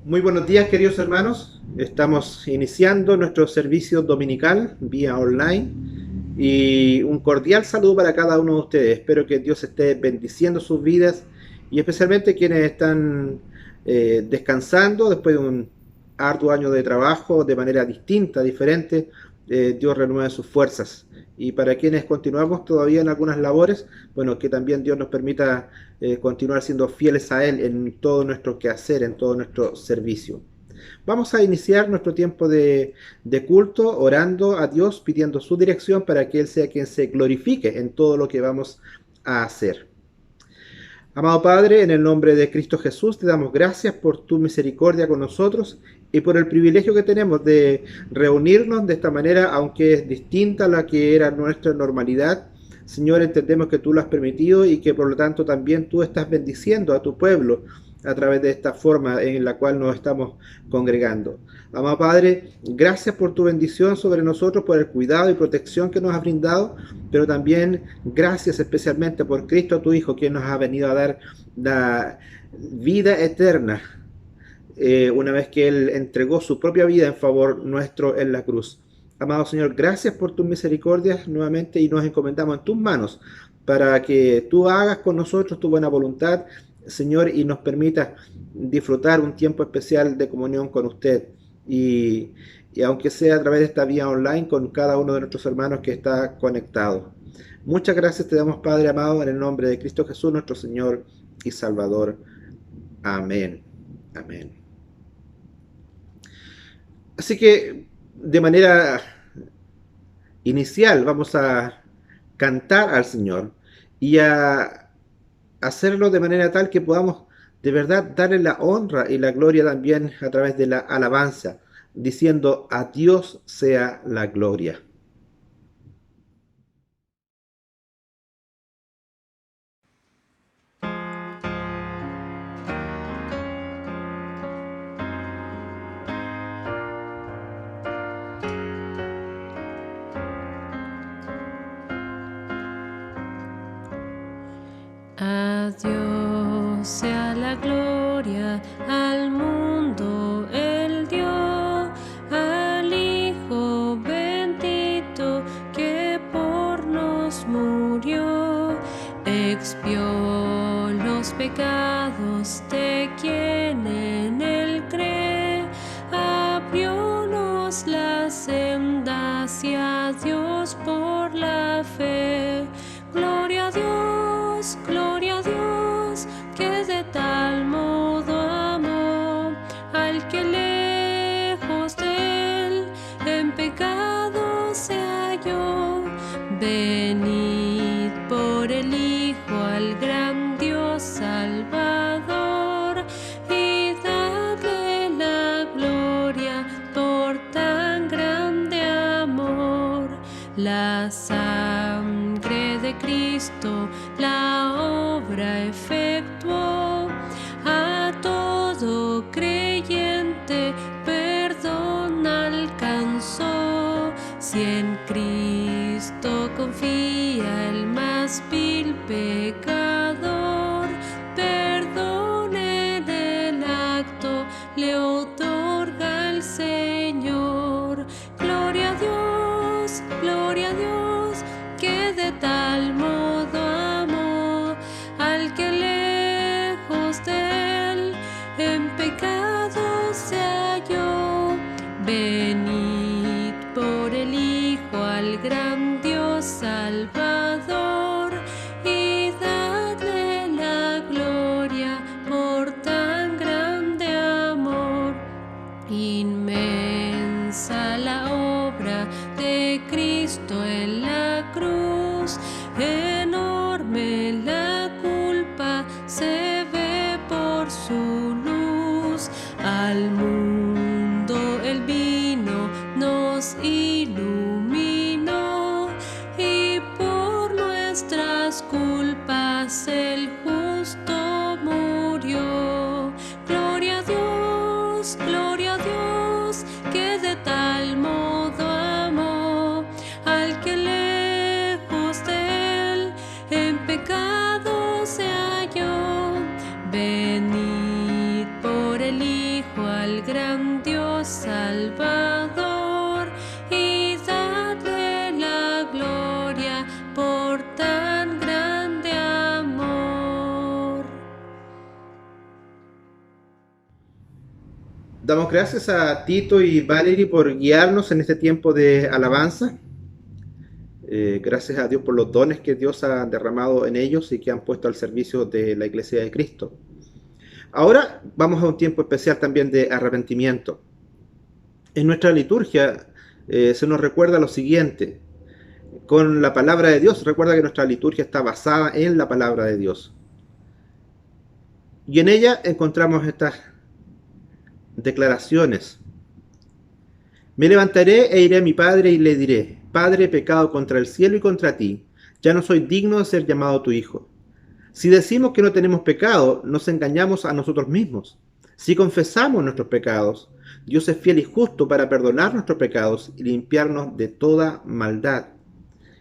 Muy buenos días, queridos hermanos. Estamos iniciando nuestro servicio dominical vía online y un cordial saludo para cada uno de ustedes. Espero que Dios esté bendiciendo sus vidas y especialmente quienes están descansando después de un arduo año de trabajo de manera distinta, diferente. Dios renueve sus fuerzas. Y para quienes continuamos todavía en algunas labores, bueno, que también Dios nos permita continuar siendo fieles a Él en todo nuestro quehacer, en todo nuestro servicio. Vamos a iniciar nuestro tiempo de culto orando a Dios, pidiendo su dirección para que Él sea quien se glorifique en todo lo que vamos a hacer. Amado Padre, en el nombre de Cristo Jesús, te damos gracias por tu misericordia con nosotros y por el privilegio que tenemos de reunirnos de esta manera, aunque es distinta a la que era nuestra normalidad. Señor, entendemos que tú lo has permitido y que por lo tanto también tú estás bendiciendo a tu pueblo a través de esta forma en la cual nos estamos congregando. Amado Padre, gracias por tu bendición sobre nosotros, por el cuidado y protección que nos has brindado, pero también gracias especialmente por Cristo tu Hijo, quien nos ha venido a dar la vida eterna, una vez que Él entregó su propia vida en favor nuestro en la cruz. Amado Señor, gracias por tus misericordias nuevamente y nos encomendamos en tus manos para que tú hagas con nosotros tu buena voluntad, Señor, y nos permitas disfrutar un tiempo especial de comunión con usted. Y aunque sea a través de esta vía online con cada uno de nuestros hermanos que está conectado. Muchas gracias te damos, Padre amado, en el nombre de Cristo Jesús, nuestro Señor y Salvador. Amén. Amén. Así que de manera inicial vamos a cantar al Señor y a hacerlo de manera tal que podamos de verdad darle la honra y la gloria también a través de la alabanza, diciendo a Dios sea la gloria. A Dios sea la gloria, al mundo Él dio, al Hijo bendito que por nos murió, expió los pecados de quien en Él cree, abriónos la senda hacia Dios por la fe. Gloria a Dios, que de tal modo amó al que lejos de Él en pecado se halló. Venid por el Hijo al gran Dios Salvador y dadle la gloria por tan grande amor. La sangre de Cristo la obra efectuó, a todo creyente perdón alcanzó. Si en Cristo confía el más vil pecador, perdón en el acto le otorga el Señor. Gloria a Dios, que de tal modo amó al que lejos de Él en pecado se halló. Venid por el Hijo al gran Dios Salvador y dadle la gloria por tan grande amor. Inmensa la obra de Cristo en la cruz, enorme la nuestras culpas el justo murió. Gloria a Dios, que de tal modo amó al que lejos de él en pecado se halló. Venid por el Hijo al gran Dios Salvador y dadle la gloria por tan grande amor. Damos gracias a Tito y Valerie por guiarnos en este tiempo de alabanza. Gracias a Dios por los dones que Dios ha derramado en ellos y que han puesto al servicio de la Iglesia de Cristo. Ahora vamos a un tiempo especial también de arrepentimiento. En nuestra liturgia se nos recuerda lo siguiente. Con la palabra de Dios, recuerda que nuestra liturgia está basada en la palabra de Dios. Y en ella encontramos estas declaraciones. Me levantaré e iré a mi padre y le diré: Padre, he pecado contra el cielo y contra ti, ya no soy digno de ser llamado tu hijo. Si decimos que no tenemos pecado, nos engañamos a nosotros mismos. Si confesamos nuestros pecados, Dios es fiel y justo para perdonar nuestros pecados y limpiarnos de toda maldad.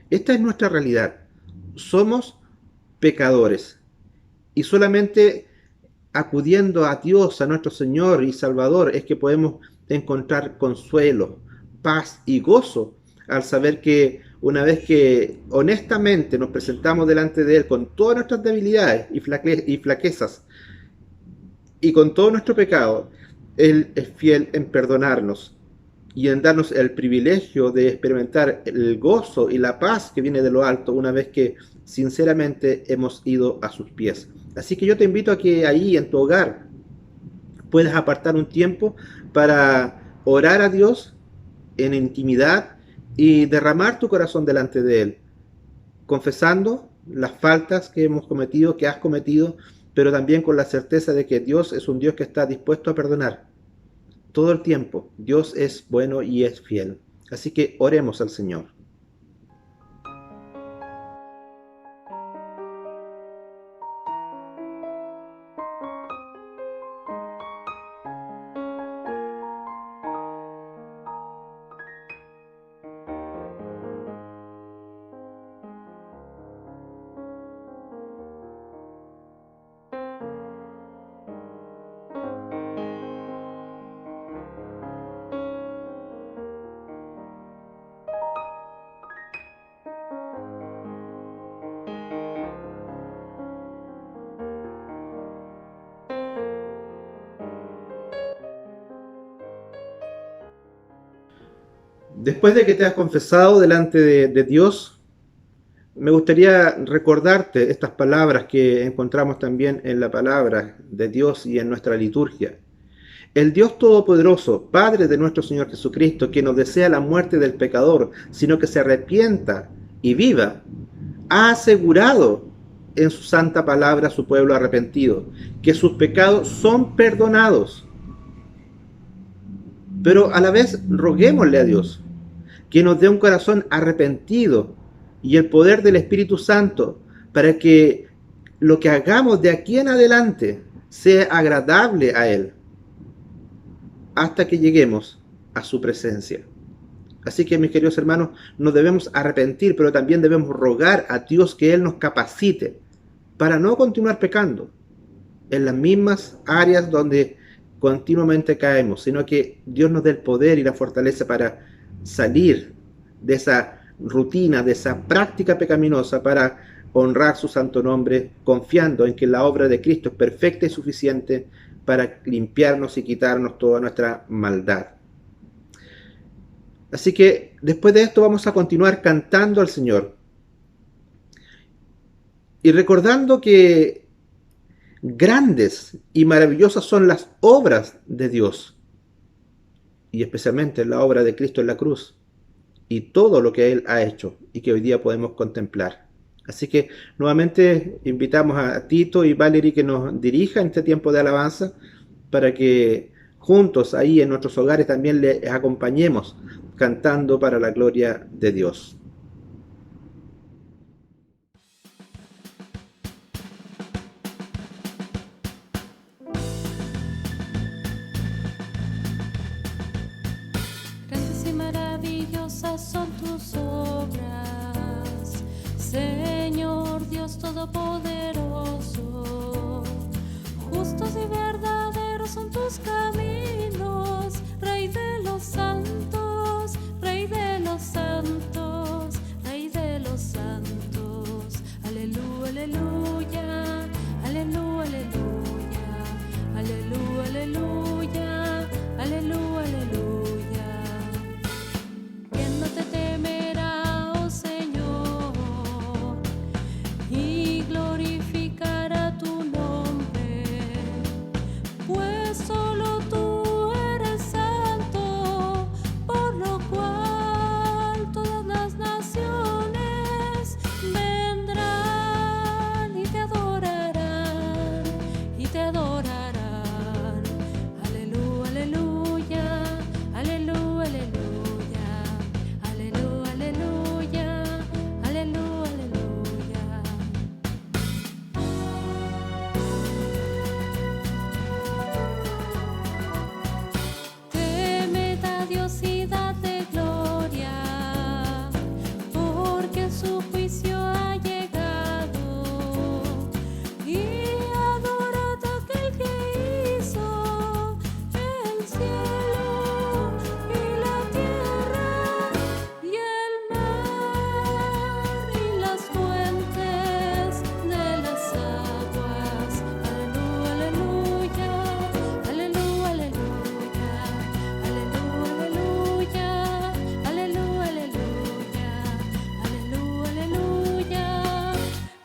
Esta es nuestra realidad. Somos pecadores y solamente acudiendo a Dios, a nuestro Señor y Salvador, es que podemos encontrar consuelo, paz y gozo al saber que una vez que honestamente nos presentamos delante de Él con todas nuestras debilidades y flaquezas y con todo nuestro pecado, Él es fiel en perdonarnos y en darnos el privilegio de experimentar el gozo y la paz que viene de lo alto una vez que sinceramente hemos ido a sus pies. Así que yo te invito a que ahí en tu hogar puedas apartar un tiempo para orar a Dios en intimidad y derramar tu corazón delante de Él, confesando las faltas que hemos cometido, que has cometido, pero también con la certeza de que Dios es un Dios que está dispuesto a perdonar. Todo el tiempo, Dios es bueno y es fiel. Así que oremos al Señor. Después de que te has confesado delante de Dios, me gustaría recordarte estas palabras que encontramos también en la palabra de Dios y en nuestra liturgia. El Dios Todopoderoso, Padre de nuestro Señor Jesucristo, que no desea la muerte del pecador, sino que se arrepienta y viva, ha asegurado en su santa palabra a su pueblo arrepentido, que sus pecados son perdonados. Pero a la vez roguémosle a Dios que nos dé un corazón arrepentido y el poder del Espíritu Santo para que lo que hagamos de aquí en adelante sea agradable a Él hasta que lleguemos a su presencia. Así que, mis queridos hermanos, nos debemos arrepentir, pero también debemos rogar a Dios que Él nos capacite para no continuar pecando en las mismas áreas donde continuamente caemos, sino que Dios nos dé el poder y la fortaleza para salir de esa rutina, de esa práctica pecaminosa, para honrar su santo nombre, confiando en que la obra de Cristo es perfecta y suficiente para limpiarnos y quitarnos toda nuestra maldad. Así que después de esto vamos a continuar cantando al Señor y recordando que grandes y maravillosas son las obras de Dios, y especialmente la obra de Cristo en la cruz y todo lo que Él ha hecho y que hoy día podemos contemplar. Así que nuevamente invitamos a Tito y Valerie que nos dirijan este tiempo de alabanza para que juntos ahí en nuestros hogares también les acompañemos cantando para la gloria de Dios. maravillosas son tus obras, Señor Dios Todopoderoso. Justos y verdaderos son tus caminos, Rey de los santos, Rey de los santos, Rey de los santos. Aleluya, aleluya, aleluya, aleluya, aleluya, aleluya, aleluya, aleluya. ¿Quién no te temerá, oh Señor, y glorificará tu nombre? Pues solo tú eres santo, por lo cual todas las naciones vendrán y te adorarán, y te adorarán. Aleluya, aleluya, aleluya, aleluya, aleluya, aleluya, aleluya, aleluya. Temed a Dios y date gloria, porque su juicio ha llegado. Y adorad a aquel que hizo el cielo y la tierra y el mar y las fuentes de las aguas. Aleluya, aleluya, aleluya, aleluya, aleluya, aleluya, aleluya, aleluya, aleluya,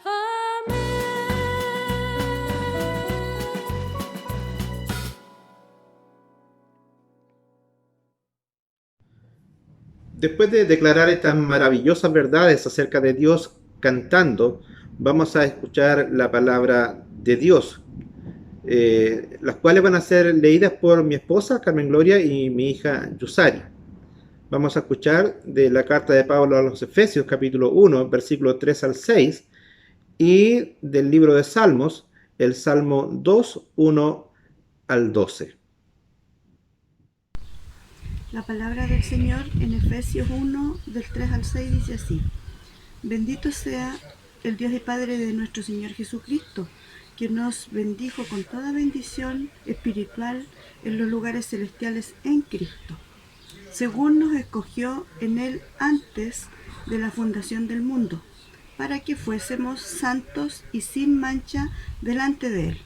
amén. Después de declarar estas maravillosas verdades acerca de Dios cantando, vamos a escuchar la palabra de Dios, las cuales van a ser leídas por mi esposa Carmen Gloria y mi hija Yusari. Vamos a escuchar de la carta de Pablo a los Efesios, capítulo 1, versículos 3 al 6, y del libro de Salmos, el Salmo 2, 1 al 12. La palabra del Señor en Efesios 1, del 3 al 6 dice así: Bendito sea el Dios y Padre de nuestro Señor Jesucristo, que nos bendijo con toda bendición espiritual en los lugares celestiales en Cristo, según nos escogió en Él antes de la fundación del mundo, para que fuésemos santos y sin mancha delante de Él,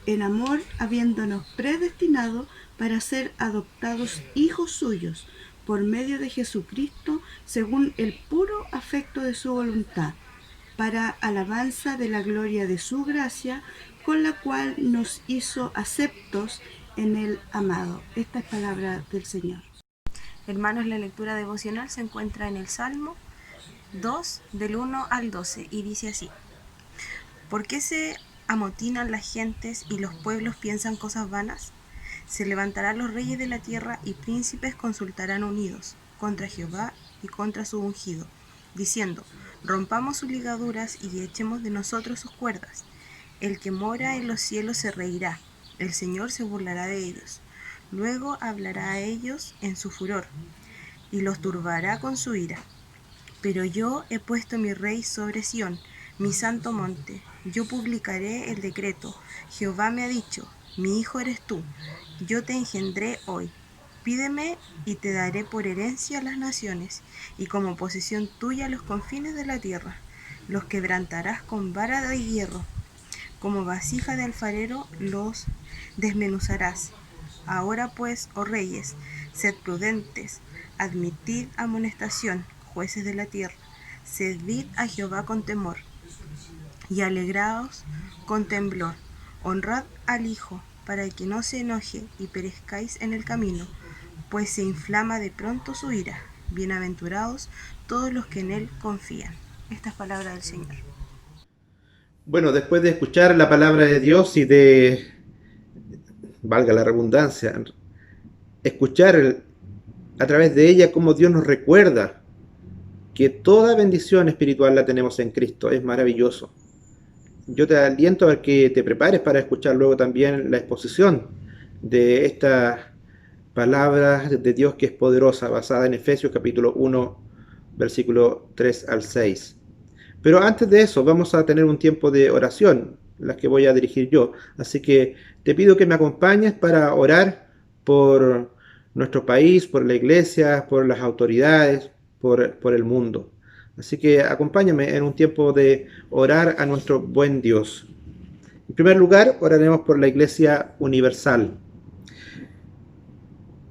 en amor habiéndonos predestinado para ser adoptados hijos suyos por medio de Jesucristo, según el puro afecto de su voluntad, para alabanza de la gloria de su gracia, con la cual nos hizo aceptos en el amado. Esta es palabra del Señor. Hermanos, la lectura devocional se encuentra en el Salmo 2, del 1 al 12, y dice así: ¿Por qué se amotinan las gentes y los pueblos piensan cosas vanas? Se levantarán los reyes de la tierra y príncipes consultarán unidos contra Jehová y contra su ungido, diciendo: rompamos sus ligaduras y echemos de nosotros sus cuerdas. El que mora en los cielos se reirá, el Señor se burlará de ellos. Luego hablará a ellos en su furor y los turbará con su ira. Pero yo he puesto mi rey sobre Sión, mi santo monte. Yo publicaré el decreto. Jehová me ha dicho: mi hijo eres tú, yo te engendré hoy. Pídeme y te daré por herencia las naciones, y como posesión tuya los confines de la tierra. Los quebrantarás con vara de hierro, como vasija de alfarero los desmenuzarás. Ahora pues, oh reyes, sed prudentes, admitid amonestación, jueces de la tierra, servid a Jehová con temor, y alegraos con temblor. Honrad al Hijo, para que no se enoje y perezcáis en el camino, pues se inflama de pronto su ira. Bienaventurados todos los que en Él confían. Esta es palabra del Señor. Bueno, después de escuchar la palabra de Dios y de, valga la redundancia, escuchar a través de ella cómo Dios nos recuerda que toda bendición espiritual la tenemos en Cristo, es maravilloso. Yo te aliento a que te prepares para escuchar luego también la exposición de esta palabra de Dios que es poderosa, basada en Efesios capítulo 1, versículo 3 al 6. Pero antes de eso vamos a tener un tiempo de oración, las que voy a dirigir yo. Así que te pido que me acompañes para orar por nuestro país, por la iglesia, por las autoridades, por el mundo. Así que acompáñame en un tiempo de orar a nuestro buen Dios. En primer lugar, oraremos por la Iglesia Universal.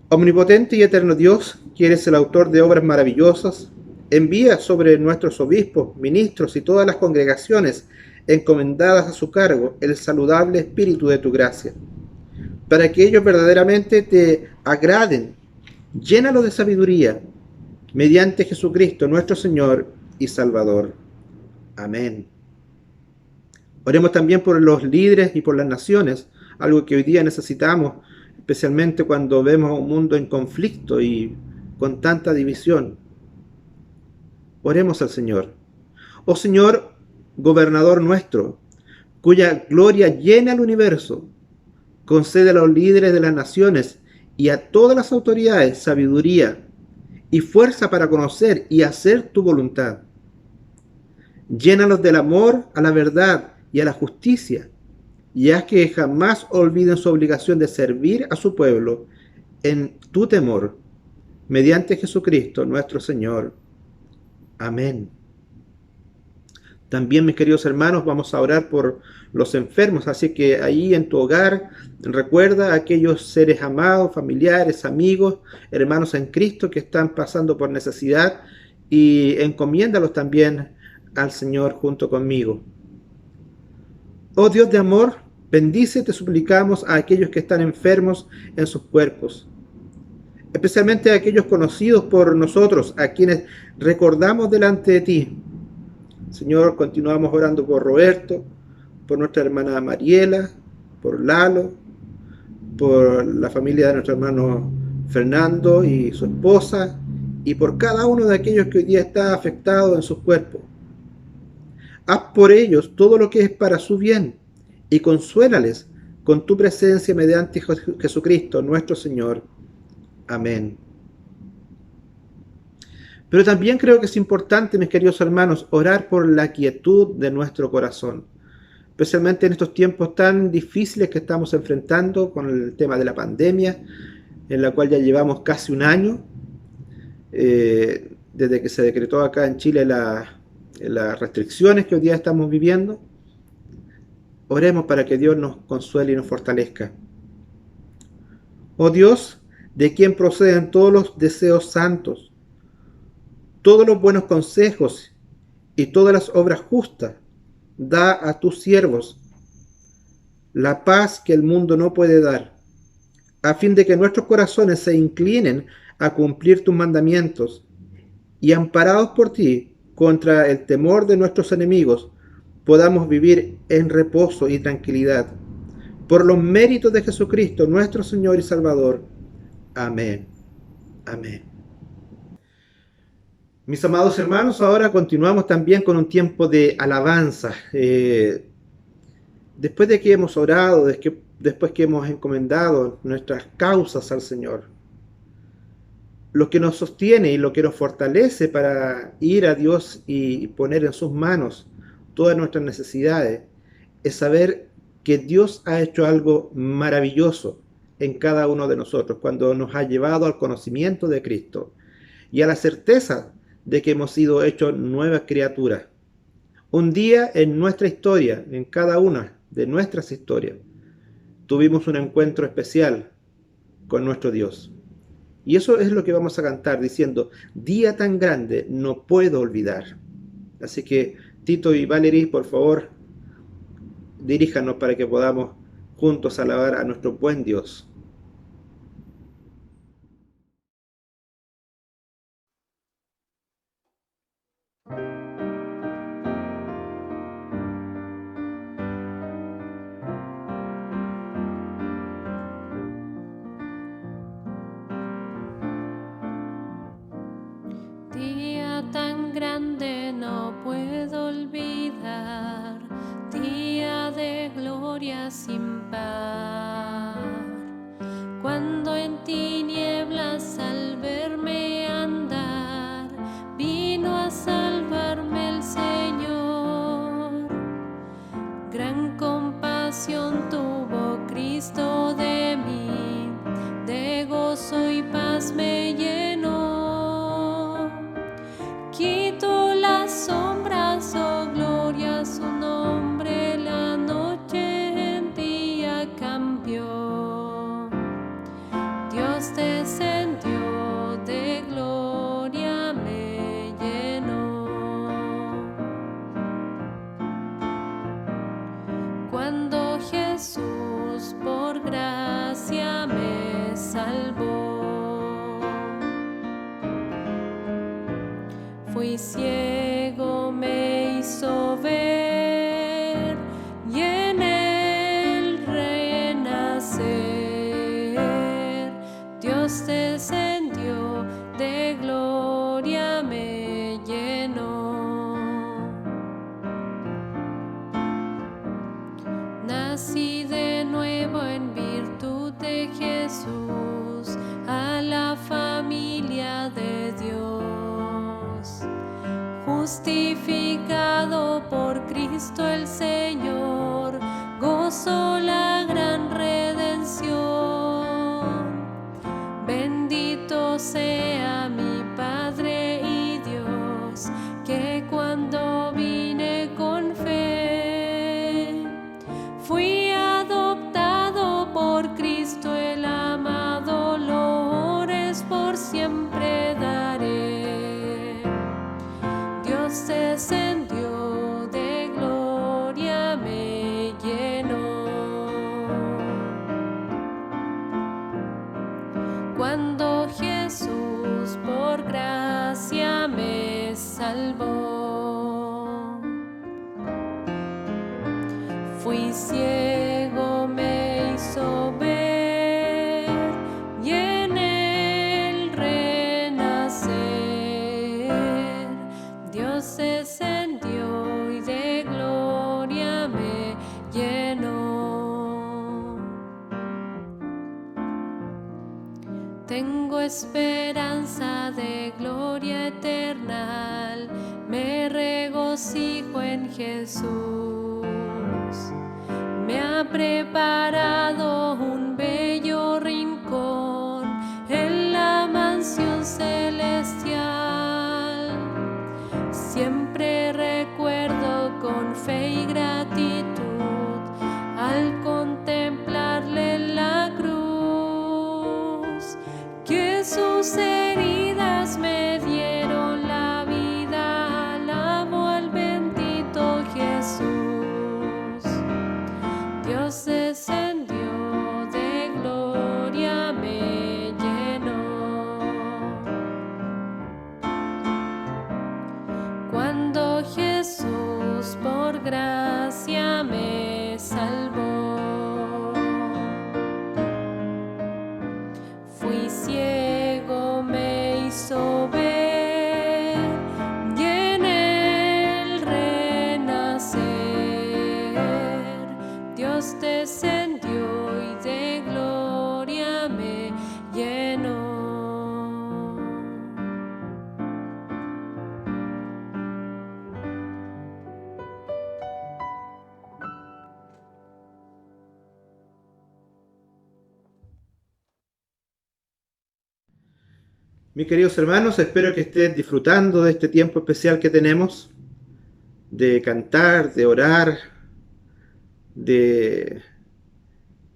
Omnipotente y eterno Dios, que eres el autor de obras maravillosas, envía sobre nuestros obispos, ministros y todas las congregaciones encomendadas a su cargo el saludable espíritu de tu gracia, para que ellos verdaderamente te agraden. Llénalos de sabiduría, mediante Jesucristo nuestro Señor y Salvador. Amén. Oremos también por los líderes y por las naciones, algo que hoy día necesitamos, especialmente cuando vemos un mundo en conflicto y con tanta división. Oremos al Señor. Oh Señor, gobernador nuestro, cuya gloria llena el universo, concede a los líderes de las naciones y a todas las autoridades sabiduría y fuerza para conocer y hacer tu voluntad. Llénalos del amor a la verdad y a la justicia, y haz que jamás olviden su obligación de servir a su pueblo en tu temor, mediante Jesucristo nuestro Señor. Amén. También, mis queridos hermanos, vamos a orar por los enfermos, así que ahí en tu hogar recuerda a aquellos seres amados, familiares, amigos, hermanos en Cristo que están pasando por necesidad y encomiéndalos también al Señor junto conmigo. Oh Dios de amor, bendice, te suplicamos, a aquellos que están enfermos en sus cuerpos, especialmente a aquellos conocidos por nosotros, a quienes recordamos delante de ti. Señor, continuamos orando por Roberto, por nuestra hermana Mariela, por Lalo, por la familia de nuestro hermano Fernando y su esposa, y por cada uno de aquellos que hoy día está afectado en sus cuerpos. Haz por ellos todo lo que es para su bien y consuélales con tu presencia mediante Jesucristo nuestro Señor. Amén. Pero también creo que es importante, mis queridos hermanos, orar por la quietud de nuestro corazón, especialmente en estos tiempos tan difíciles que estamos enfrentando con el tema de la pandemia, en la cual ya llevamos casi un año, desde que se decretó acá en Chile las restricciones que hoy día estamos viviendo. Oremos para que Dios nos consuele y nos fortalezca. Oh Dios, de quien proceden todos los deseos santos, todos los buenos consejos y todas las obras justas, da a tus siervos la paz que el mundo no puede dar, a fin de que nuestros corazones se inclinen a cumplir tus mandamientos y, amparados por ti contra el temor de nuestros enemigos, podamos vivir en reposo y tranquilidad. Por los méritos de Jesucristo, nuestro Señor y Salvador. Amén. Amén. Mis amados hermanos, ahora continuamos también con un tiempo de alabanza. Después de que hemos orado, después que hemos encomendado nuestras causas al Señor, lo que nos sostiene y lo que nos fortalece para ir a Dios y poner en sus manos todas nuestras necesidades, es saber que Dios ha hecho algo maravilloso en cada uno de nosotros cuando nos ha llevado al conocimiento de Cristo y a la certeza de que hemos sido hechos nuevas criaturas. Un día en nuestra historia, en cada una de nuestras historias, tuvimos un encuentro especial con nuestro Dios. Y eso es lo que vamos a cantar diciendo: día tan grande no puedo olvidar. Así que Tito y Valerie, por favor, diríjanos para que podamos juntos alabar a nuestro buen Dios. Día tan grande no puedo olvidar, día de gloria sin par, cuando en tinieblas salvó. Fui ciego, me hizo ver, y en el renacer Dios descendió, de gloria me llenó. Nací de nuevo en virtud de Jesús, a la familia de Dios. Justificado por Cristo el Señor, gozo la gran redención. Bendito sea mi Padre y Dios, que cuando vine con fe, fui adoptado por Cristo el amado, loores por siempre daré. Dios descendió, de gloria me llenó. Cuando Jesús por gracia me salvó, fui ciego, me hizo ver, y en el renacer Dios descendió, y de gloria me llenó. Tengo esperanza de gloria eterna, me regocijo en Jesús. Me ha preparado un bello rincón en la mansión celestial. Siempre recuerdo con fe y gratitud al contemplarle en la cruz, que sus heridas me dieron la vida. Alabo al bendito Jesús. Dios descendió, de gloria me llenó. Cuando Jesús por gracia me salvó, fui ciego, me hizo ver, y en el renacer Dios descendió, y de gloria me llenó. Mis queridos hermanos, espero que estén disfrutando de este tiempo especial que tenemos, de cantar, de orar, de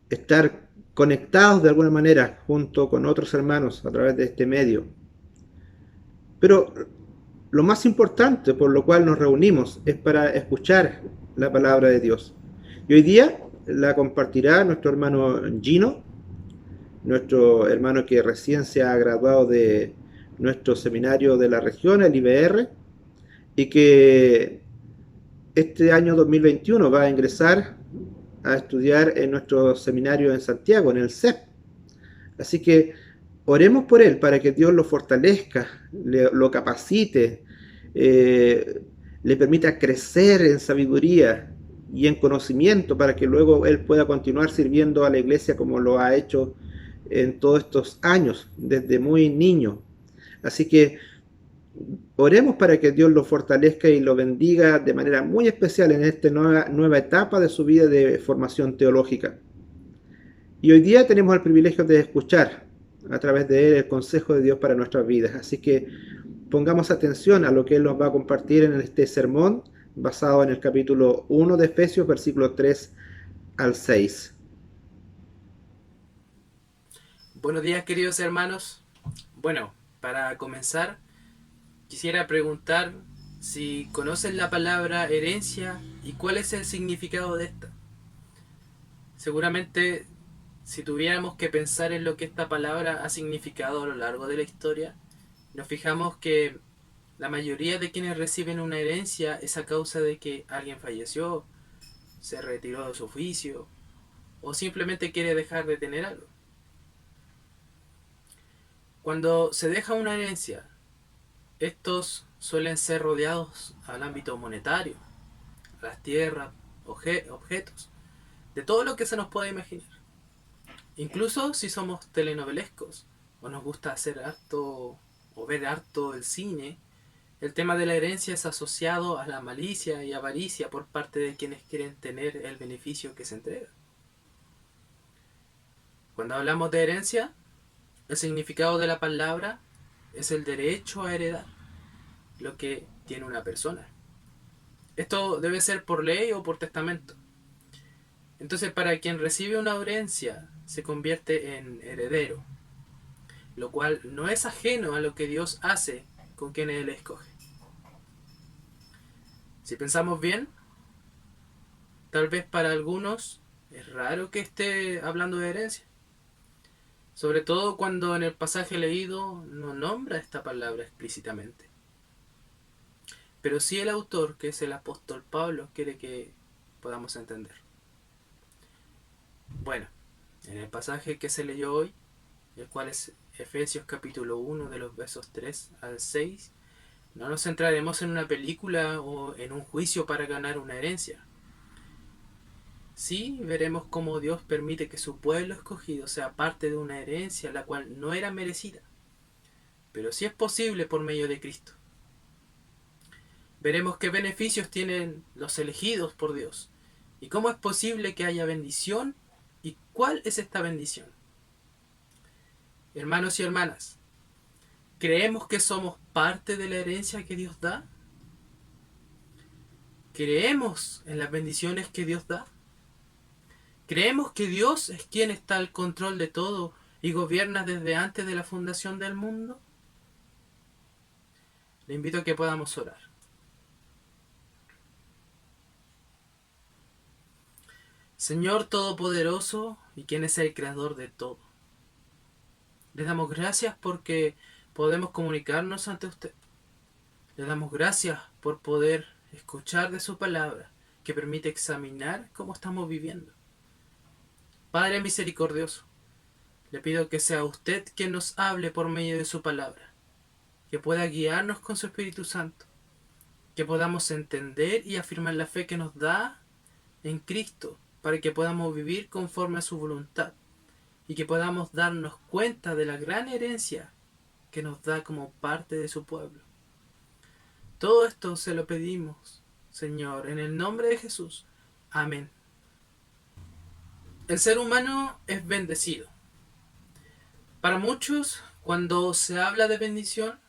estar conectados de alguna manera junto con otros hermanos a través de este medio. Pero lo más importante por lo cual nos reunimos es para escuchar la palabra de Dios. Y hoy día la compartirá nuestro hermano Gino, nuestro hermano que recién se ha graduado de nuestro seminario de la región, el IBR, y que este año 2021 va a ingresar a estudiar en nuestro seminario en Santiago, en el CEP. Así que oremos por él para que Dios lo fortalezca, lo capacite, le permita crecer en sabiduría y en conocimiento, para que luego él pueda continuar sirviendo a la iglesia como lo ha hecho en todos estos años, desde muy niño. Así que oremos para que Dios lo fortalezca y lo bendiga de manera muy especial en esta nueva etapa de su vida de formación teológica. Y hoy día tenemos el privilegio de escuchar a través de él el consejo de Dios para nuestras vidas. Así que pongamos atención a lo que él nos va a compartir en este sermón, basado en el capítulo 1 de Efesios, versículos 3 al 6. Buenos días, queridos hermanos. Bueno, para comenzar, quisiera preguntar si conocen la palabra herencia y cuál es el significado de esta. Seguramente si tuviéramos que pensar en lo que esta palabra ha significado a lo largo de la historia, nos fijamos que la mayoría de quienes reciben una herencia es a causa de que alguien falleció, se retiró de su oficio o simplemente quiere dejar de tener algo. Cuando se deja una herencia, estos suelen ser rodeados al ámbito monetario, a las tierras, objetos, de todo lo que se nos pueda imaginar. Incluso si somos telenovelescos o nos gusta hacer harto o ver harto el cine, el tema de la herencia es asociado a la malicia y avaricia por parte de quienes quieren tener el beneficio que se entrega. Cuando hablamos de herencia, el significado de la palabra es el derecho a heredar lo que tiene una persona. Esto debe ser por ley o por testamento. Entonces, para quien recibe una herencia, se convierte en heredero, lo cual no es ajeno a lo que Dios hace con quien Él escoge. Si pensamos bien, tal vez para algunos es raro que esté hablando de herencia, sobre todo cuando en el pasaje leído no nombra esta palabra explícitamente. Pero sí el autor, que es el apóstol Pablo, quiere que podamos entender. Bueno, en el pasaje que se leyó hoy, el cual es Efesios capítulo 1 de los versos 3 al 6, no nos centraremos en una película o en un juicio para ganar una herencia. Sí, veremos cómo Dios permite que su pueblo escogido sea parte de una herencia la cual no era merecida, pero sí es posible por medio de Cristo. Veremos qué beneficios tienen los elegidos por Dios y cómo es posible que haya bendición y cuál es esta bendición. Hermanos y hermanas, ¿creemos que somos parte de la herencia que Dios da? ¿Creemos en las bendiciones que Dios da? ¿Creemos que Dios es quien está al control de todo y gobierna desde antes de la fundación del mundo? Le invito a que podamos orar. Señor Todopoderoso y quien es el Creador de todo, le damos gracias porque podemos comunicarnos ante usted. Le damos gracias por poder escuchar de su palabra que permite examinar cómo estamos viviendo. Padre misericordioso, le pido que sea usted quien nos hable por medio de su palabra, que pueda guiarnos con su Espíritu Santo, que podamos entender y afirmar la fe que nos da en Cristo, para que podamos vivir conforme a su voluntad y que podamos darnos cuenta de la gran herencia que nos da como parte de su pueblo. Todo esto se lo pedimos, Señor, en el nombre de Jesús. Amén. El ser humano es bendecido. Para muchos, cuando se habla de bendición,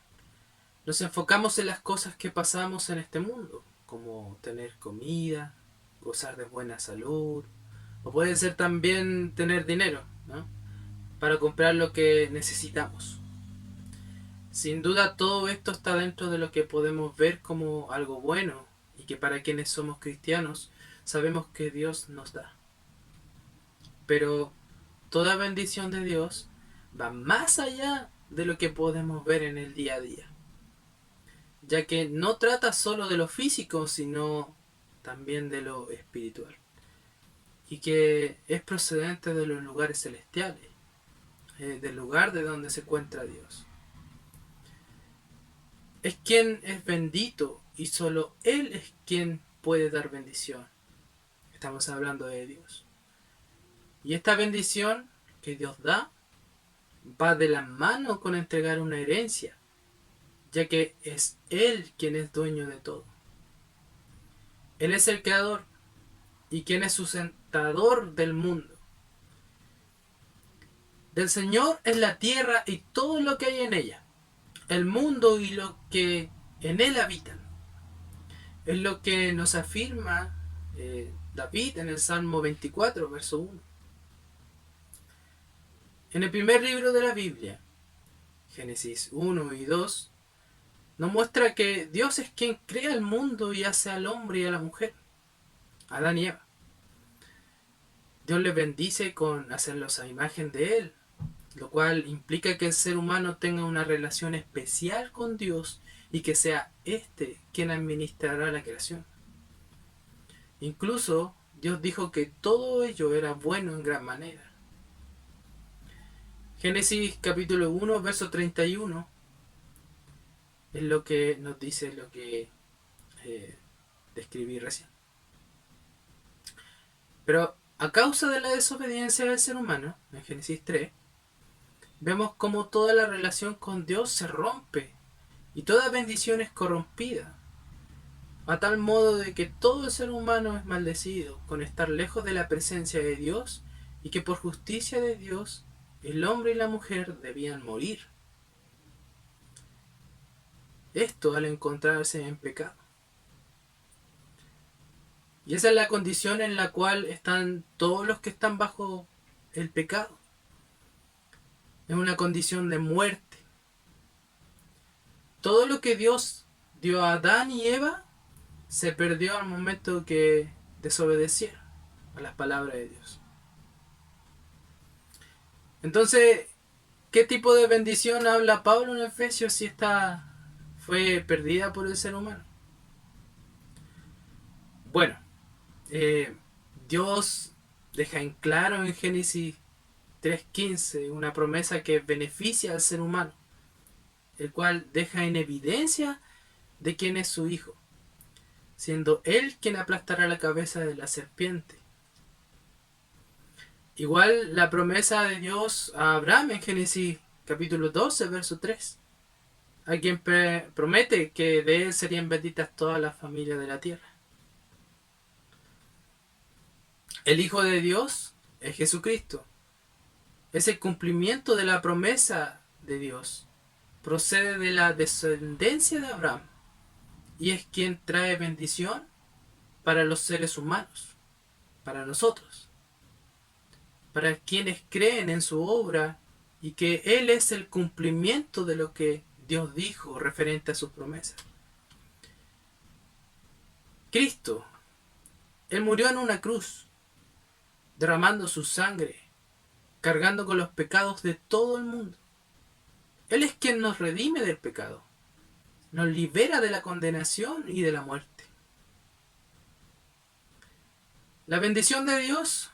nos enfocamos en las cosas que pasamos en este mundo, como tener comida, gozar de buena salud, o puede ser también tener dinero, ¿no?, para comprar lo que necesitamos. Sin duda todo esto está dentro de lo que podemos ver como algo bueno y que para quienes somos cristianos sabemos que Dios nos da. Pero toda bendición de Dios va más allá de lo que podemos ver en el día a día, ya que no trata solo de lo físico, sino también de lo espiritual, y que es procedente de los lugares celestiales, del lugar de donde se encuentra Dios. Es quien es bendito y solo Él es quien puede dar bendición. Estamos hablando de Dios. Y esta bendición que Dios da va de la mano con entregar una herencia, ya que es Él quien es dueño de todo. Él es el creador y quien es sustentador del mundo. Del Señor es la tierra y todo lo que hay en ella, el mundo y lo que en él habitan. Es lo que nos afirma David en el Salmo 24, verso 1. En el primer libro de la Biblia, Génesis 1 y 2, nos muestra que Dios es quien crea el mundo y hace al hombre y a la mujer, Adán y Eva. Dios les bendice con hacerlos a imagen de Él, lo cual implica que el ser humano tenga una relación especial con Dios y que sea éste quien administrará la creación. Incluso Dios dijo que todo ello era bueno en gran manera. Génesis capítulo 1, verso 31 es lo que nos dice lo que describí recién. Pero a causa de la desobediencia del ser humano, en Génesis 3, vemos cómo toda la relación con Dios se rompe y toda bendición es corrompida, a tal modo de que todo el ser humano es maldecido con estar lejos de la presencia de Dios y que por justicia de Dios el hombre y la mujer debían morir. Esto al encontrarse en pecado. Y esa es la condición en la cual están todos los que están bajo el pecado. Es una condición de muerte. Todo lo que Dios dio a Adán y Eva se perdió al momento que desobedecieron a las palabras de Dios. Entonces, ¿qué tipo de bendición habla Pablo en Efesios si esta fue perdida por el ser humano? Bueno, Dios deja en claro en Génesis 3:15 una promesa que beneficia al ser humano, el cual deja en evidencia de quién es su hijo, siendo él quien aplastará la cabeza de la serpiente. Igual la promesa de Dios a Abraham en Génesis capítulo 12, verso 3, a quien promete que de él serían benditas todas las familias de la tierra. El Hijo de Dios es Jesucristo. Es el cumplimiento de la promesa de Dios. Procede de la descendencia de Abraham y es quien trae bendición para los seres humanos, para nosotros, para quienes creen en su obra y que Él es el cumplimiento de lo que Dios dijo referente a sus promesas. Cristo, Él murió en una cruz, derramando su sangre, cargando con los pecados de todo el mundo. Él es quien nos redime del pecado, nos libera de la condenación y de la muerte. La bendición de Dios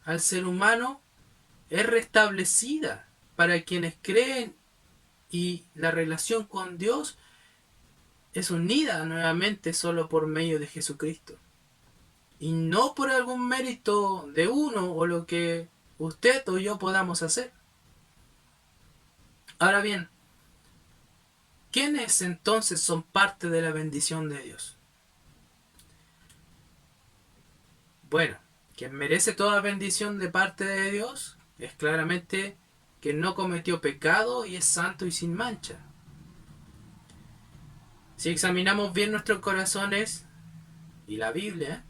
al ser humano es restablecida para quienes creen y la relación con Dios es unida nuevamente solo por medio de Jesucristo. Y no por algún mérito de uno o lo que usted o yo podamos hacer. Ahora bien, ¿quiénes entonces son parte de la bendición de Dios? Bueno, quien merece toda bendición de parte de Dios es claramente quien no cometió pecado y es santo y sin mancha. Si examinamos bien nuestros corazones y la Biblia,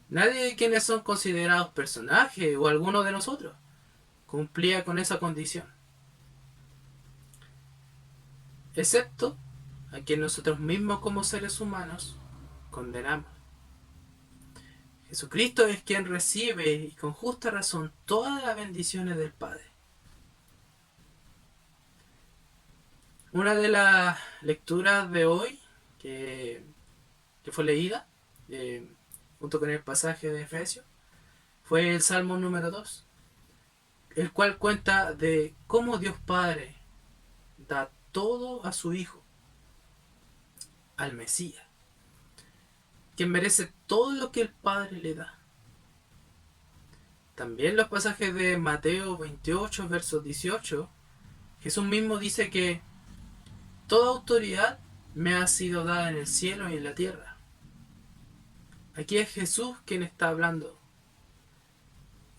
nadie de quienes son considerados personajes o alguno de nosotros cumplía con esa condición, excepto a quien nosotros mismos como seres humanos condenamos. Jesucristo es quien recibe y con justa razón todas las bendiciones del Padre. Una de las lecturas de hoy que fue leída junto con el pasaje de Efesios fue el Salmo número 2, el cual cuenta de cómo Dios Padre da todo a su Hijo, al Mesías, quien merece todo lo que el Padre le da. También los pasajes de Mateo 28, versos 18, Jesús mismo dice que toda autoridad me ha sido dada en el cielo y en la tierra. Aquí es Jesús quien está hablando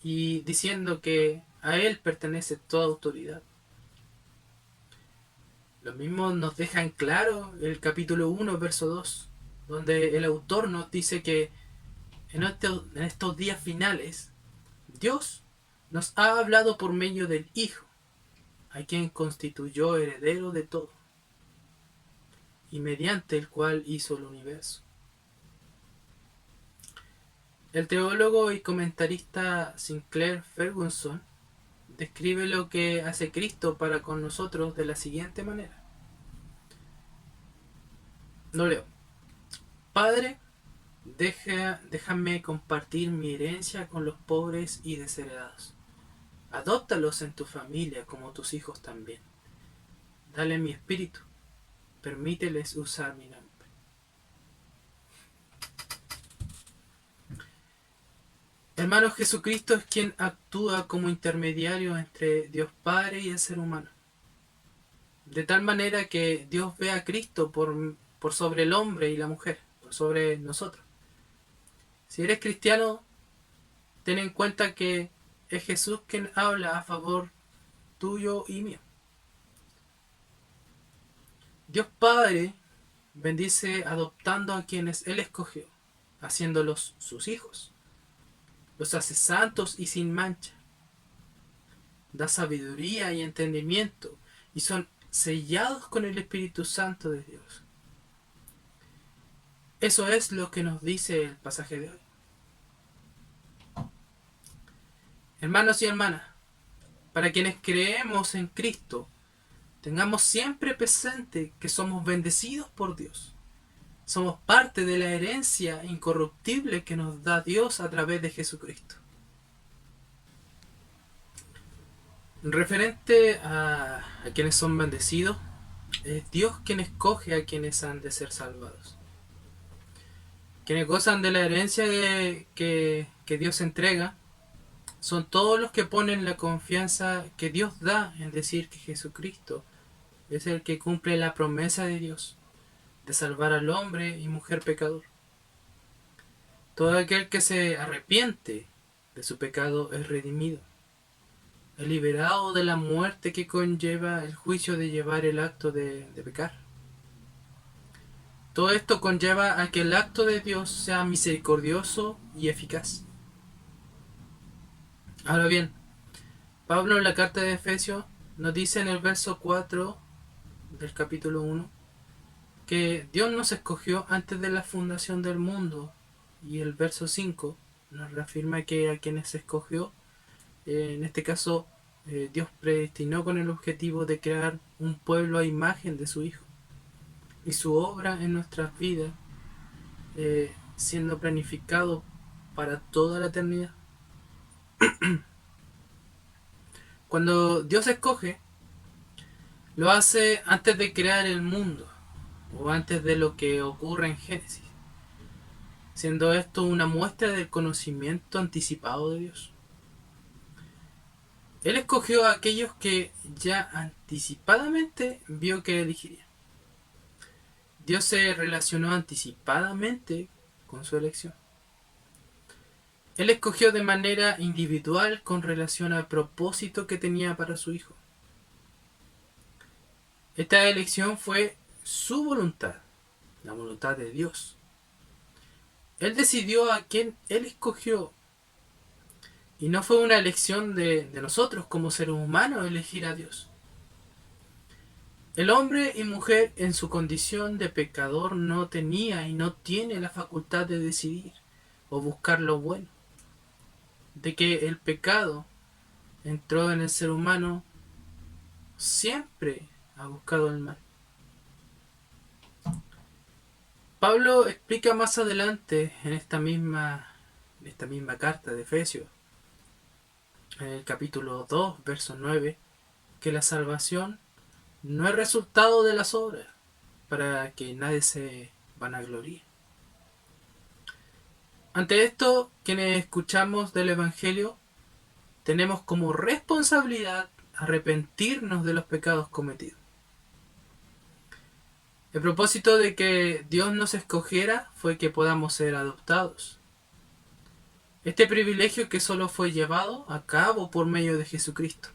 y diciendo que a Él pertenece toda autoridad. Lo mismo nos deja en claro el capítulo 1, verso 2, donde el autor nos dice que en estos días finales Dios nos ha hablado por medio del Hijo, a quien constituyó heredero de todo, y mediante el cual hizo el universo. El teólogo y comentarista Sinclair Ferguson describe lo que hace Cristo para con nosotros de la siguiente manera. No leo. Padre, déjame compartir mi herencia con los pobres y desheredados. Adóptalos en tu familia como tus hijos también. Dale mi espíritu. Permíteles usar mi nombre. Hermanos, Jesucristo es quien actúa como intermediario entre Dios Padre y el ser humano. De tal manera que Dios ve a Cristo por sobre el hombre y la mujer, por sobre nosotros. Si eres cristiano, ten en cuenta que es Jesús quien habla a favor tuyo y mío. Dios Padre bendice adoptando a quienes Él escogió, haciéndolos sus hijos. Los hace santos y sin mancha. Da sabiduría y entendimiento y son sellados con el Espíritu Santo de Dios. Eso es lo que nos dice el pasaje de hoy. Hermanos y hermanas, para quienes creemos en Cristo, tengamos siempre presente que somos bendecidos por Dios. Somos parte de la herencia incorruptible que nos da Dios a través de Jesucristo. Referente a quienes son bendecidos, es Dios quien escoge a quienes han de ser salvados. Quienes gozan de la herencia que Dios entrega son todos los que ponen la confianza que Dios da en decir que Jesucristo es el que cumple la promesa de Dios de salvar al hombre y mujer pecador. Todo aquel que se arrepiente de su pecado es redimido, es liberado de la muerte que conlleva el juicio de llevar el acto de pecar. Todo esto conlleva a que el acto de Dios sea misericordioso y eficaz. Ahora bien, Pablo en la carta de Efesios nos dice en el verso 4 del capítulo 1 que Dios nos escogió antes de la fundación del mundo, y el verso 5 nos reafirma que a quienes escogió, en este caso Dios predestinó con el objetivo de crear un pueblo a imagen de su Hijo, y su obra en nuestras vidas siendo planificado para toda la eternidad. Cuando Dios escoge, lo hace antes de crear el mundo, o antes de lo que ocurre en Génesis, siendo esto una muestra del conocimiento anticipado de Dios. Él escogió a aquellos que ya anticipadamente vio que elegiría. Dios se relacionó anticipadamente con su elección. Él escogió de manera individual con relación al propósito que tenía para su Hijo. Esta elección fue su voluntad, la voluntad de Dios. Él decidió a quién Él escogió, y no fue una elección de nosotros como seres humanos elegir a Dios. El hombre y mujer en su condición de pecador no tenía y no tiene la facultad de decidir o buscar lo bueno. De que el pecado entró en el ser humano, siempre ha buscado el mal. Pablo explica más adelante en esta misma carta de Efesios, en el capítulo 2, verso 9, que la salvación no es resultado de las obras, para que nadie se vanaglorie. Ante esto, quienes escuchamos del Evangelio, tenemos como responsabilidad arrepentirnos de los pecados cometidos. El propósito de que Dios nos escogiera fue que podamos ser adoptados. Este privilegio que solo fue llevado a cabo por medio de Jesucristo.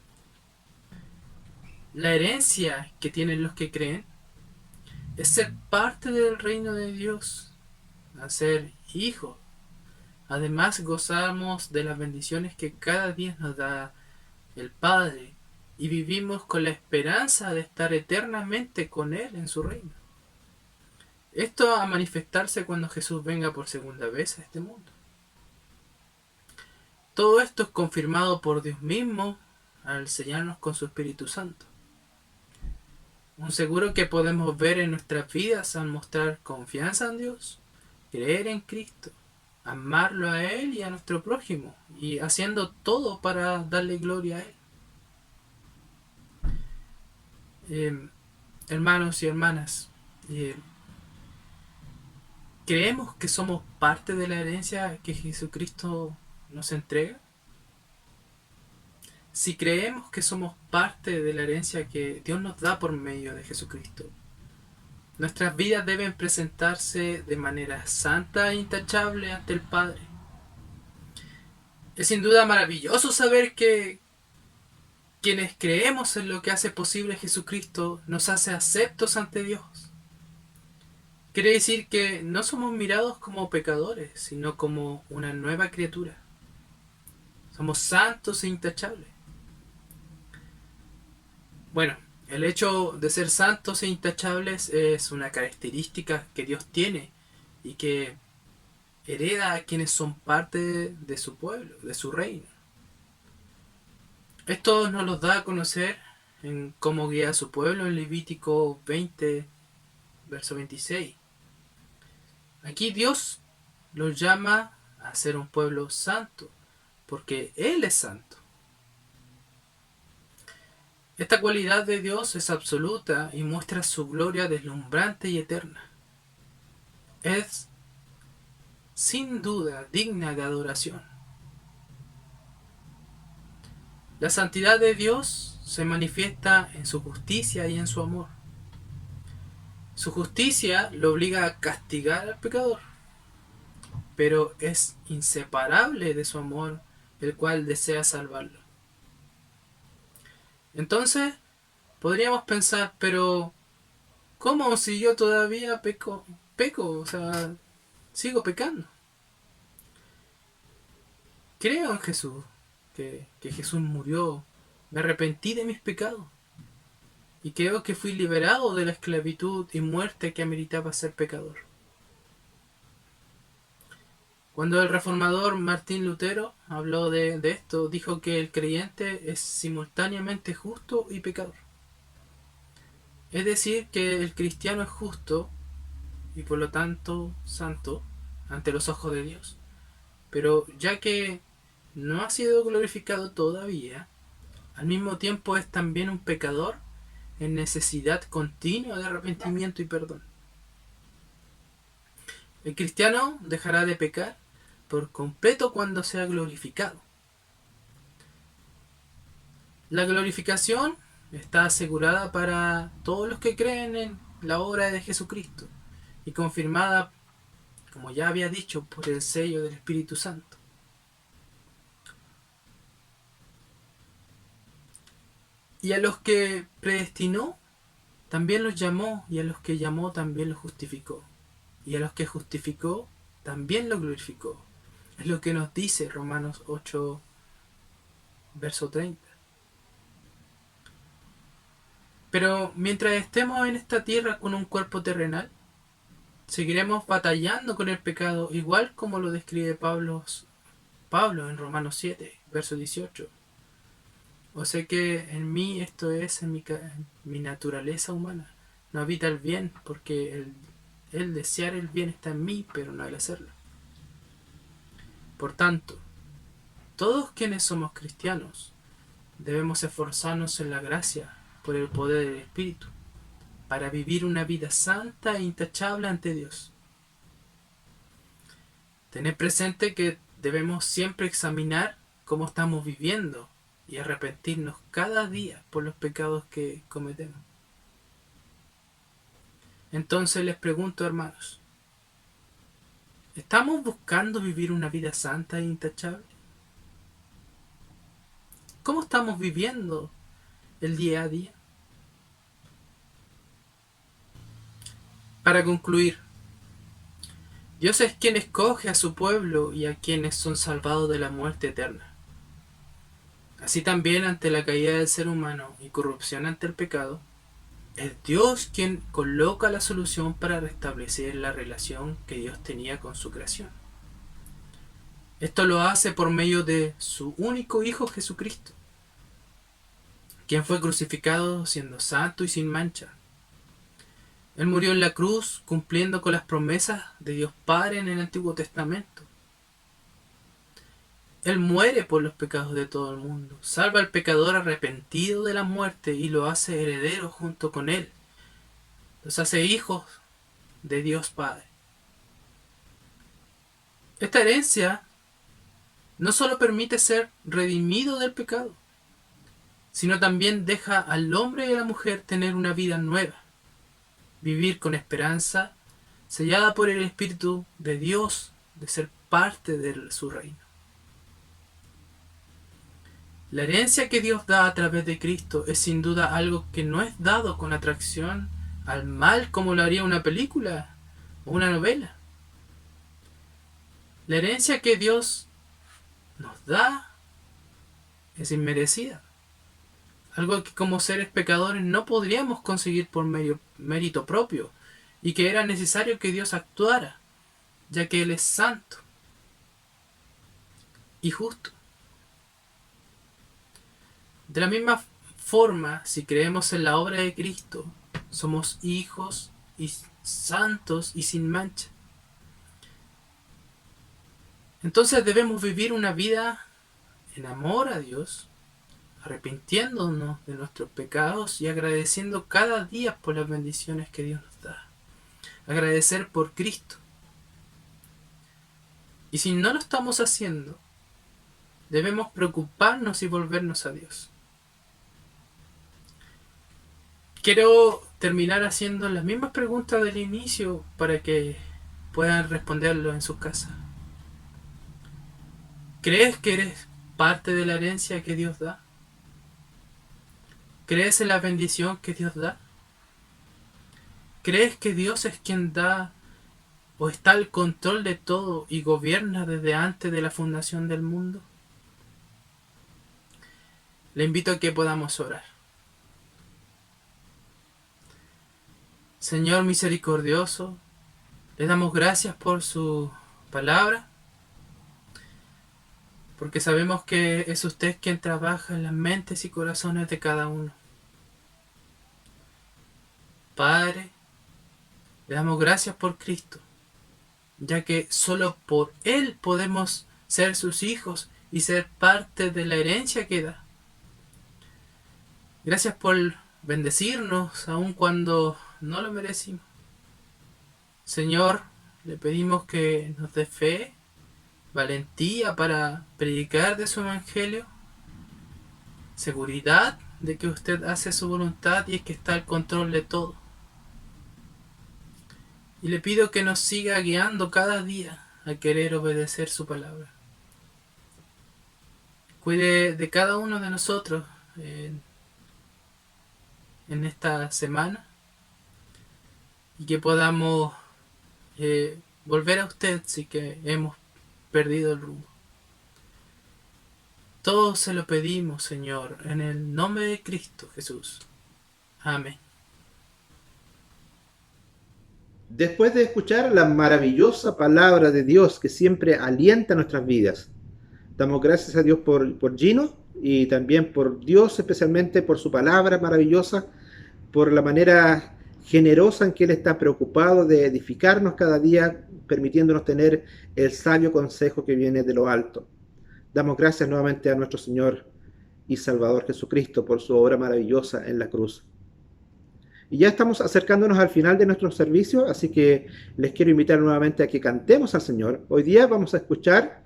La herencia que tienen los que creen es ser parte del reino de Dios, a ser hijos. Además, gozamos de las bendiciones que cada día nos da el Padre y vivimos con la esperanza de estar eternamente con Él en su reino. Esto a manifestarse cuando Jesús venga por segunda vez a este mundo. Todo esto es confirmado por Dios mismo al sellarnos con su Espíritu Santo. Un seguro que podemos ver en nuestras vidas al mostrar confianza en Dios, creer en Cristo, amarlo a Él y a nuestro prójimo, y haciendo todo para darle gloria a Él. Hermanos y hermanas, ¿creemos que somos parte de la herencia que Jesucristo nos entrega? Si creemos que somos parte de la herencia que Dios nos da por medio de Jesucristo, nuestras vidas deben presentarse de manera santa e intachable ante el Padre. Es sin duda maravilloso saber que quienes creemos en lo que hace posible Jesucristo nos hace aceptos ante Dios. Quiere decir que no somos mirados como pecadores, sino como una nueva criatura. Somos santos e intachables. Bueno, el hecho de ser santos e intachables es una característica que Dios tiene y que hereda a quienes son parte de su pueblo, de su reino. Esto nos lo da a conocer en cómo guía a su pueblo en Levítico 20, verso 26. Aquí Dios los llama a ser un pueblo santo, porque Él es santo. Esta cualidad de Dios es absoluta y muestra su gloria deslumbrante y eterna. Es, sin duda, digna de adoración. La santidad de Dios se manifiesta en su justicia y en su amor. Su justicia lo obliga a castigar al pecador, pero es inseparable de su amor, el cual desea salvarlo. Entonces, podríamos pensar, pero ¿cómo si yo todavía peco? O sea, sigo pecando. Creo en Jesús, que Jesús murió, me arrepentí de mis pecados y creo que fui liberado de la esclavitud y muerte que ameritaba ser pecador. Cuando el reformador Martín Lutero habló de esto, dijo que el creyente es simultáneamente justo y pecador. Es decir, que el cristiano es justo y por lo tanto santo ante los ojos de Dios. Pero ya que no ha sido glorificado todavía, al mismo tiempo es también un pecador en necesidad continua de arrepentimiento y perdón. El cristiano dejará de pecar por completo cuando sea glorificado. La glorificación está asegurada para todos los que creen en la obra de Jesucristo y confirmada, como ya había dicho, por el sello del Espíritu Santo. Y a los que predestinó, también los llamó, y a los que llamó, también los justificó. Y a los que justificó, también los glorificó. Es lo que nos dice Romanos 8, verso 30. Pero mientras estemos en esta tierra con un cuerpo terrenal, seguiremos batallando con el pecado, igual como lo describe Pablo en Romanos 7, verso 18. O sea que en mí, esto es, en mi naturaleza humana, no habita el bien, porque el desear el bien está en mí, pero no el hacerlo. Por tanto, todos quienes somos cristianos debemos esforzarnos en la gracia por el poder del Espíritu para vivir una vida santa e intachable ante Dios. Tened presente que debemos siempre examinar cómo estamos viviendo y arrepentirnos cada día por los pecados que cometemos. Entonces les pregunto, hermanos, ¿estamos buscando vivir una vida santa e intachable? ¿Cómo estamos viviendo el día a día? Para concluir, Dios es quien escoge a su pueblo y a quienes son salvados de la muerte eterna. Así también ante la caída del ser humano y corrupción ante el pecado, es Dios quien coloca la solución para restablecer la relación que Dios tenía con su creación. Esto lo hace por medio de su único Hijo Jesucristo, quien fue crucificado siendo santo y sin mancha. Él murió en la cruz cumpliendo con las promesas de Dios Padre en el Antiguo Testamento. Él muere por los pecados de todo el mundo, salva al pecador arrepentido de la muerte y lo hace heredero junto con él. Los hace hijos de Dios Padre. Esta herencia no solo permite ser redimido del pecado, sino también deja al hombre y a la mujer tener una vida nueva, vivir con esperanza, sellada por el Espíritu de Dios, de ser parte de su reino. La herencia que Dios da a través de Cristo es sin duda algo que no es dado con atracción al mal como lo haría una película o una novela. La herencia que Dios nos da es inmerecida. Algo que como seres pecadores no podríamos conseguir por mérito propio y que era necesario que Dios actuara, ya que Él es santo y justo. De la misma forma, si creemos en la obra de Cristo, somos hijos y santos y sin mancha. Entonces debemos vivir una vida en amor a Dios, arrepintiéndonos de nuestros pecados y agradeciendo cada día por las bendiciones que Dios nos da. Agradecer por Cristo. Y si no lo estamos haciendo, debemos preocuparnos y volvernos a Dios. Quiero terminar haciendo las mismas preguntas del inicio para que puedan responderlo en sus casas. ¿Crees que eres parte de la herencia que Dios da? ¿Crees en la bendición que Dios da? ¿Crees que Dios es quien da o está al control de todo y gobierna desde antes de la fundación del mundo? Le invito a que podamos orar. Señor misericordioso, le damos gracias por su palabra, porque sabemos que es usted quien trabaja en las mentes y corazones de cada uno. Padre, le damos gracias por Cristo, ya que solo por Él podemos ser sus hijos y ser parte de la herencia que da. Gracias por bendecirnos aun cuando no lo merecimos. Señor, le pedimos que nos dé fe, valentía para predicar de su evangelio, seguridad de que usted hace su voluntad y es que está al control de todo. Y le pido que nos siga guiando cada día a querer obedecer su palabra. Cuide de cada uno de nosotros en esta semana y que podamos volver a usted si que hemos perdido el rumbo. Todo se lo pedimos, Señor, en el nombre de Cristo Jesús. Amén. Después de escuchar la maravillosa palabra de Dios que siempre alienta nuestras vidas, damos gracias a Dios por Gino y también por Dios, especialmente por su palabra maravillosa, por la manera generosa en que Él está preocupado de edificarnos cada día, permitiéndonos tener el sabio consejo que viene de lo alto. Damos gracias nuevamente a nuestro Señor y Salvador Jesucristo por su obra maravillosa en la cruz. Y ya estamos acercándonos al final de nuestro servicio, así que les quiero invitar nuevamente a que cantemos al Señor. Hoy día vamos a escuchar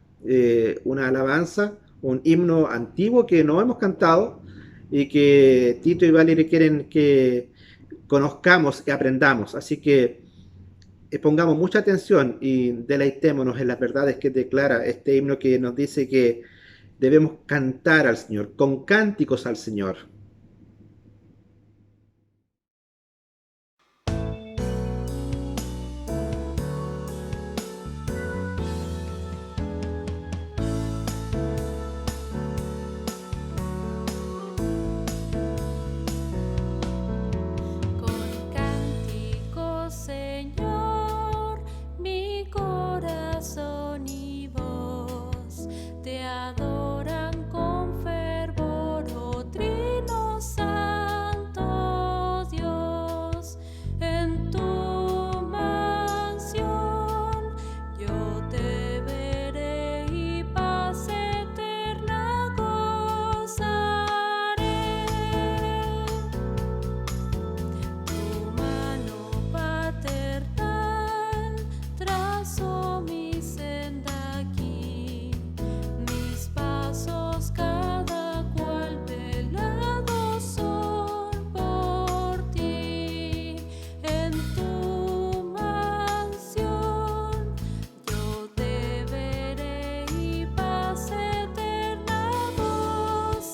una alabanza, un himno antiguo que no hemos cantado y que Tito y Valerie quieren que conozcamos y aprendamos. Así que pongamos mucha atención y deleitémonos en las verdades que declara este himno que nos dice que debemos cantar al Señor, con cánticos al Señor. Con cánticos, Señor, mi corazón y voz te adoran con fervor, oh Trino Santo Dios. En tu mansión yo te veré y paz eterna gozaré. Tu mano paternal trazó mi senda aquí, mis pasos cada cual velados son por ti. En tu mansión yo te veré y paz eterna gozaré.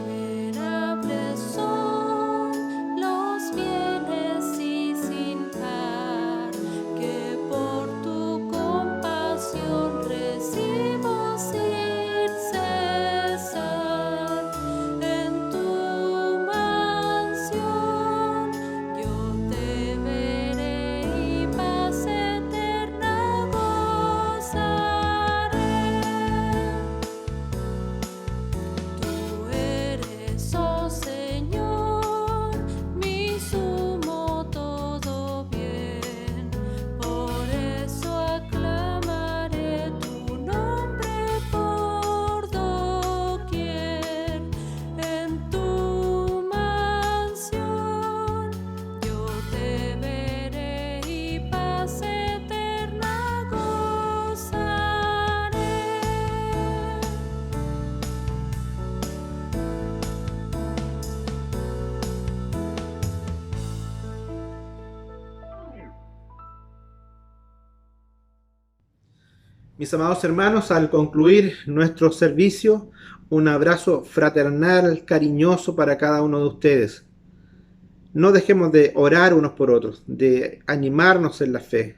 Innumerables son los bienes y sin par que por tu compasión recibo sin cesar. En tu mansión yo te veré y paz eterna gozaré. Tú eres, oh Señor, mi sumo todo bien, por eso aclamaré tu nombre por doquier. En tu mansión yo te veré y paz eterna gozaré. Mis amados hermanos, al concluir nuestro servicio, un abrazo fraternal, cariñoso para cada uno de ustedes. No dejemos de orar unos por otros, de animarnos en la fe.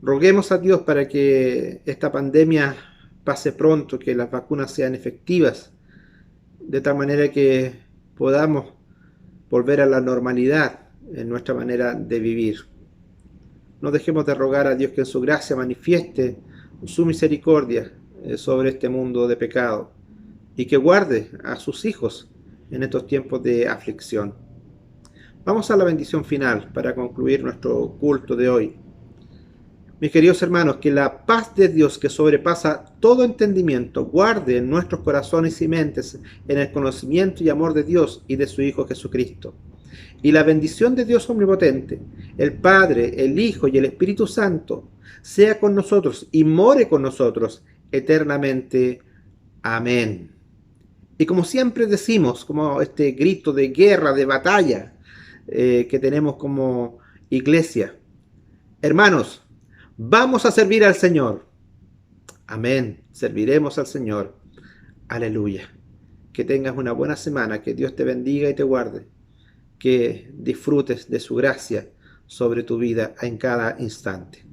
Roguemos a Dios para que esta pandemia pase pronto, que las vacunas sean efectivas, de tal manera que podamos volver a la normalidad en nuestra manera de vivir. No dejemos de rogar a Dios que en su gracia manifieste su misericordia sobre este mundo de pecado y que guarde a sus hijos en estos tiempos de aflicción. Vamos a la bendición final para concluir nuestro culto de hoy. Mis queridos hermanos, que la paz de Dios, que sobrepasa todo entendimiento, guarde en nuestros corazones y mentes en el conocimiento y amor de Dios y de su Hijo Jesucristo. Y la bendición de Dios omnipotente, el Padre, el Hijo y el Espíritu Santo, sea con nosotros y more con nosotros eternamente. Amén. Y como siempre decimos, como este grito de guerra, de batalla que tenemos como iglesia, hermanos, vamos a servir al Señor. Amén. Serviremos al Señor. Aleluya. Que tengas una buena semana, que Dios te bendiga y te guarde, que disfrutes de su gracia sobre tu vida en cada instante.